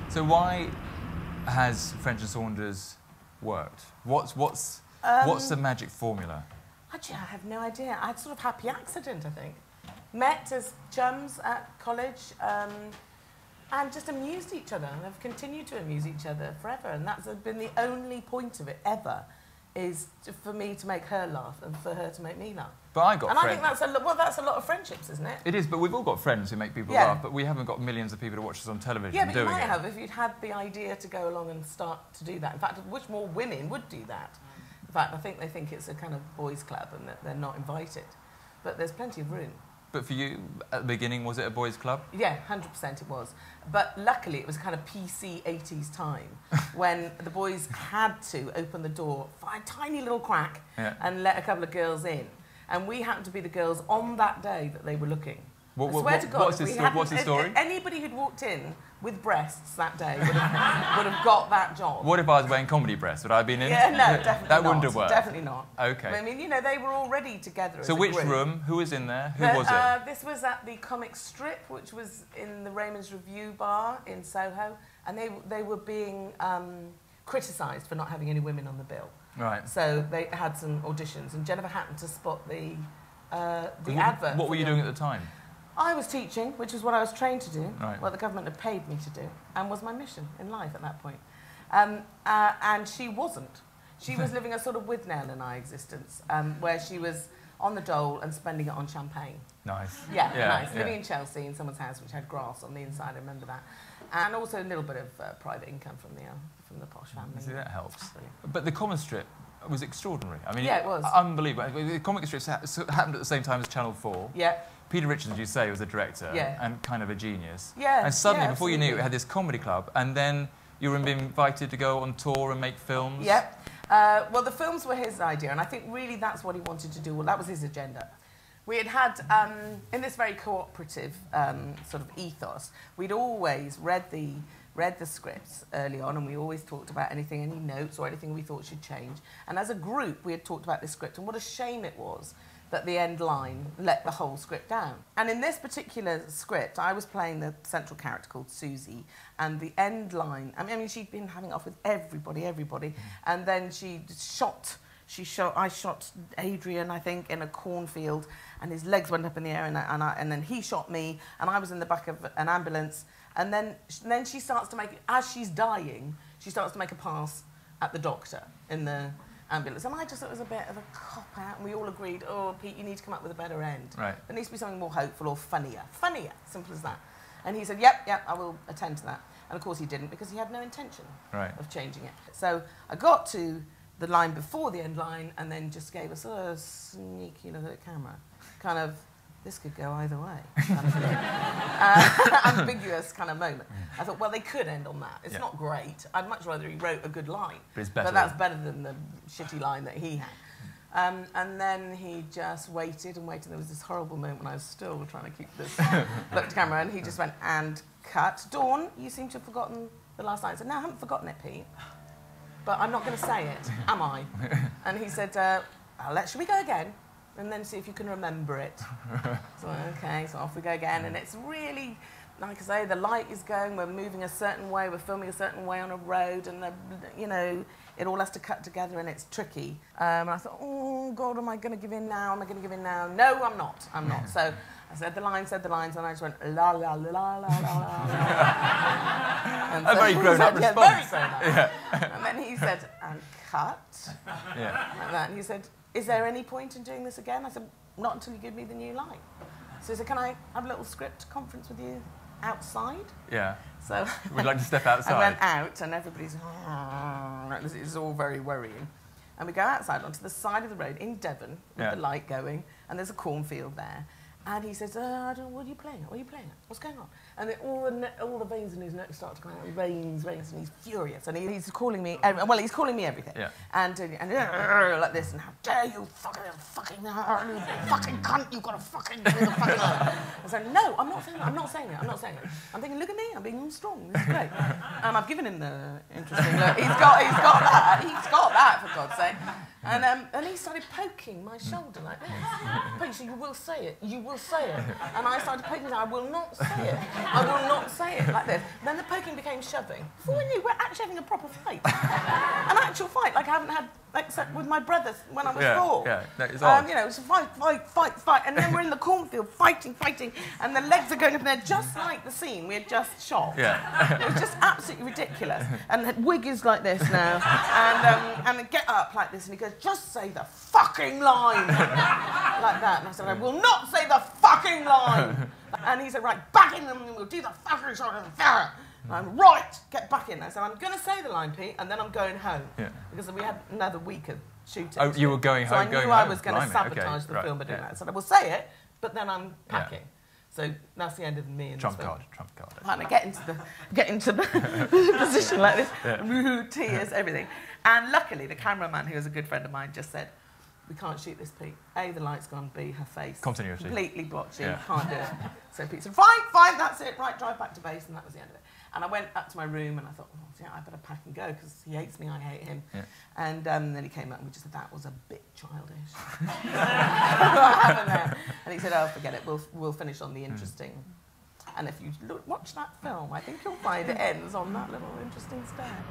So why has French and Saunders worked? What's the magic formula? Actually, I have no idea. I had sort of happy accident, I think. Met as chums at college and just amused each other, and have continued to amuse each other forever. And that's been the only point of it ever, is for me to make her laugh and for her to make me laugh. But I got and friends. I think that's a lot of friendships, isn't it? It is, but we've all got friends who make people laugh, but we haven't got millions of people to watch us on television doing it. Yeah, but you might have if you'd had the idea to go along and start to do that. In fact, I wish more women would do that. In fact, I think they think it's a kind of boys' club and that they're not invited. But there's plenty of room. But for you, at the beginning, was it a boys' club? Yeah, 100% it was. But luckily, it was a kind of PC 80s time when the boys had to open the door, find a tiny little crack, and let a couple of girls in. And we happened to be the girls on that day that they were looking. I swear to God, what's the story? Anybody who'd walked in with breasts that day would have got that job. What if I was wearing comedy breasts? Would I have been in? Yeah, no, definitely that not. wouldn't have worked. Definitely not. Okay. I mean, you know, they were already together. So which room? Who was in there? Who was it? This was at the Comic Strip, which was in the Raymond's Review Bar in Soho, and they were being criticised for not having any women on the bill. Right. So they had some auditions, and Jennifer happened to spot the advert. What were you doing at the time? I was teaching, which is what I was trained to do, right. what the government had paid me to do, and was my mission in life at that point. And she wasn't. She was living a sort of with Nell and I existence, where she was on the dole and spending it on champagne. Nice. Yeah, nice. Living in Chelsea in someone's house which had grass on the inside, I remember that. And also a little bit of private income from the posh family. See, that helps. But the comic strip was extraordinary. I mean, yeah, it was. Unbelievable. The comic strips happened at the same time as Channel 4. Yeah. Peter Richards, as you say, was a director and kind of a genius. Yeah. And suddenly, before you knew it, had this comedy club, and then you were being invited to go on tour and make films. Yeah. Well, the films were his idea, and I think really that's what he wanted to do. Well, that was his agenda. We had, in this very cooperative sort of ethos, we'd always read the scripts early on, and we always talked about any notes or anything we thought should change. And as a group, we had talked about this script, and what a shame it was that the end line let the whole script down. And in this particular script, I was playing the central character called Susie, and the end line, I mean, she'd been having it off with everybody, and then I shot Adrian, I think, in a cornfield, and his legs went up in the air, and then he shot me, and I was in the back of an ambulance, and then she starts to make, as she's dying, she starts to make a pass at the doctor in the ambulance. And I just thought it was a bit of a cop-out, and we all agreed, oh, Pete, you need to come up with a better end. Right. There needs to be something more hopeful or funnier. Funnier, simple as that. And he said, yep, I will attend to that. And of course he didn't, because he had no intention of changing it. So I got to the line before the end line, and then just gave a sort of sneaky look at the camera. Kind of, this could go either way. Kind of ambiguous kind of moment. I thought, well, they could end on that. It's not great. I'd much rather he wrote a good line. But it's better. But that's better than the shitty line that he had. And then he just waited and waited. There was this horrible moment when I was still trying to keep this look at the camera, and he just went, and cut. Dawn, you seem to have forgotten the last line. I said, no, I haven't forgotten it, Pete. But I'm not going to say it, am I? And he said, shall we go again? And then see if you can remember it. So, okay, so off we go again. And it's really, like I say, the light is going, we're moving a certain way, we're filming a certain way on a road, and, it all has to cut together, and it's tricky. And I thought, oh, God, am I going to give in now? Am I going to give in now? No, I'm not. So I said the lines, and I just went, la, la, la, la, la, la. A very grown-up response. Yeah, very grown-up. Yeah. And then he said, and cut. Yeah. Like that. And he said, is there any point in doing this again? I said, not until you give me the new line. So he said, can I have a little script conference with you outside? Yeah. So we'd like to step outside. I went out, and everybody's, it's all very worrying. And we go outside onto the side of the road in Devon with the light going, and there's a cornfield there. And he says, I don't know, what are you playing at? What are you playing at? What's going on? And then all the veins in his neck start to come out, veins, and he's furious. And he's calling me, he's calling me everything. Yeah. And like this, and how dare you fucking cunt, you've got to fucking do the fucking... I said, no, I'm not saying it. I'm thinking, look at me, I'm being strong, this is great. And I've given him the interesting look. He's got that, for God's sake. And he started poking my shoulder like this. So you will say it, will say it. And I started poking, I will not say it. I will not say it, like this. Then the poking became shoving. Before I knew, we're actually having a proper fight. An actual fight, like I haven't had, except with my brothers when I was 4. Yeah, that is odd. You know, it's fight. And then we're in the cornfield fighting. And the legs are going up in there just like the scene we had just shot. Yeah. It was just absolutely ridiculous. And the wig is like this now. And they get up like this and he goes, just say the fucking line. Like that. And I said, I will not say the fucking line. And he said, right, back in them and we'll do the fucking shot. And I'm right, get back in there. So I'm going to say the line, Pete, and then I'm going home. Yeah. Because we had another week of shooting. Oh, you were going home? So I knew I was going to sabotage the film by doing that. So I will say it, but then I'm packing. So that's the end of me in Trump this film. Trump card. And I get into the position like this, tears, everything. And luckily, the cameraman, who was a good friend of mine, just said, we can't shoot this, Pete. A, the light's gone. B, her face. Continuity. Completely blotchy. Yeah. Can't do it. So Pete said, fine, that's it. Right, drive back to base. And that was the end of it. And I went up to my room and I thought, oh, yeah, I better pack and go because he hates me, I hate him. Yeah. And then he came up and we just said, that was a bit childish. What happened there? And he said, oh, forget it. We'll finish on the interesting. And if you watch that film, I think you'll find it ends on that little interesting stair.